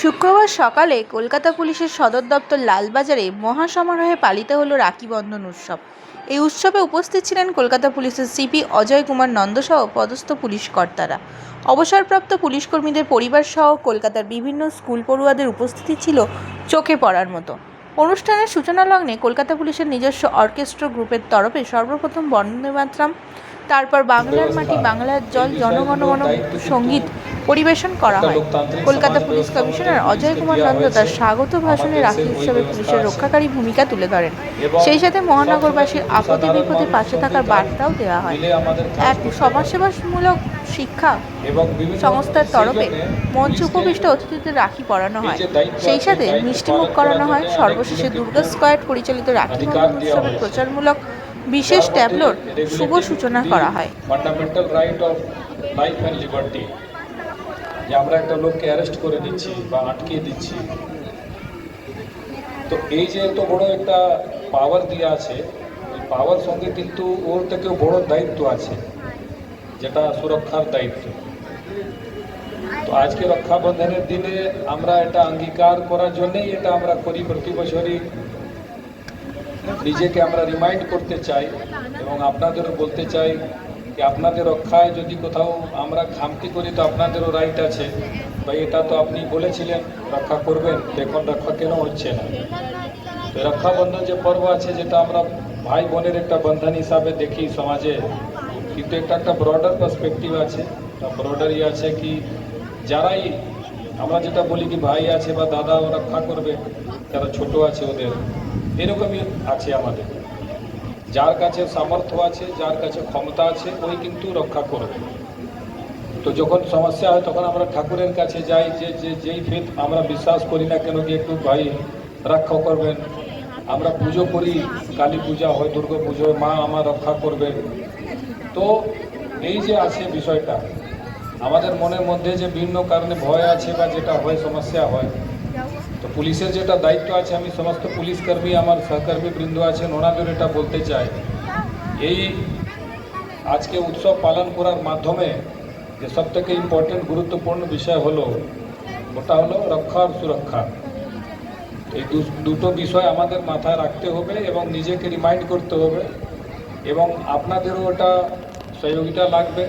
শুক্রবার সকালে কলকাতা পুলিশের সদর দপ্তর লালবাজারে মহাসমারোহে পালিত হলো রাখি বন্ধন উৎসব। এই উৎসবে উপস্থিত ছিলেন কলকাতা পুলিশের সিপি অজয় কুমার নন্দ সহ পদস্থ পুলিশ কর্তারা। অবসরপ্রাপ্ত পুলিশ কর্মীদের পরিবার সহ কলকাতার বিভিন্ন স্কুল পড়ুয়াদের উপস্থিতি ছিল চোখে পড়ার মতো। অনুষ্ঠানের সূচনা লগ্নে কলকাতা পুলিশের নিজস্ব অর্কেস্ট্রা গ্রুপের তরফে সর্বপ্রথম বন্দে মাতরম, তারপর বাংলার মাটি বাংলার জল জনগণমন সঙ্গীত পরিবেশন করা হয়। কলকাতা পুলিশ কমিশনার অজয় কুমার নন্দ তার স্বাগত ভাষণে রাখি উৎসবে পুলিশের রক্ষাকারী ভূমিকা তুলে ধরেন। সেই সাথে মহানগরবাসীর আপদে বিপদে পাশে থাকার বার্তাও দেওয়া হয়। এক সমাজসেবামূলক শিক্ষা সংস্থার তরফে মঞ্চে উপবিষ্ট অতিথিদের রাখি পরানো হয়, সেই সাথে মিষ্টিমুখ করানো হয়। সর্বশেষে দুর্গা স্কোয়াড পরিচালিত রাখি বন্ধন উৎসবের প্রচারমূলক বিশেষ ট্যাবলোর শুভ সূচনা করা হয়। Fundamental right of life and liberty, যে আমরা একটা লোককে অ্যারেস্ট করে দিচ্ছি বা আটকিয়ে দিচ্ছি, তো এই যে এত বড় একটা পাওয়ার দিয়ে আছে, ওই পাওয়ার সঙ্গে কিন্তু ওর থেকেও বড় দায়িত্ব আছে, যেটা সুরক্ষার দায়িত্ব। তো আজকে রক্ষাবন্ধনের দিনে আমরা এটা অঙ্গীকার করার জন্যই এটা আমরা করি। প্রতি বছরই নিজেকে আমরা রিমাইন্ড করতে চাই এবং আপনাদেরও বলতে চাই যে আপনাদের রক্ষায় যদি কোথাও আমরা খামতি করি তো আপনাদেরও রাইট আছে। ভাই, এটা তো আপনি বলেছিলেন রক্ষা করবেন, এখন রক্ষা কেন হচ্ছে না? তো রক্ষাবন্ধন যে পর্ব আছে, যেটা আমরা ভাই বোনের একটা বন্ধন হিসাবে দেখি সমাজে, কিন্তু একটা ব্রডার পার্সপেক্টিভ আছে। ব্রডার আছে কি যারাই আমরা যেটা বলি কি ভাই আছে বা দাদা রক্ষা করবে, যারা ছোট আছে ওদের, এরকমই আছে আমাদের। যার কাছে সামর্থ্য আছে, যার কাছে ক্ষমতা আছে, ওই কিন্তু রক্ষা করবে। তো যখন সমস্যা হয় তখন আমরা ঠাকুরের কাছে যাই, যেই ফেথ আমরা বিশ্বাস করি না কেন কি একটু ভাই রক্ষা করবেন। আমরা পুজো করি, কালী পূজা হয়, দুর্গা পুজো হয়, মা আমার রক্ষা করবেন। তো এই যে আছে বিষয়টা, আমাদের মনের মধ্যে যে বিভিন্ন কারণে ভয় আছে বা যেটা হয় সমস্যা হয়, তো পুলিশের যেটা দায়িত্ব আছে, আমি সমস্ত পুলিশ কর্মী, আমার সহকর্মী বৃন্দ আছেন, ওনাদের এটা বলতে চাই, এই আজকে উৎসব পালন করার মাধ্যমে যে সবথেকে ইম্পর্টেন্ট গুরুত্বপূর্ণ বিষয় হলো, ওটা হলো রক্ষা আর সুরক্ষা। এই দুটো বিষয় আমাদের মাথায় রাখতে হবে এবং নিজেকে রিমাইন্ড করতে হবে, এবং আপনাদেরও ওটা সহযোগিতা লাগবে।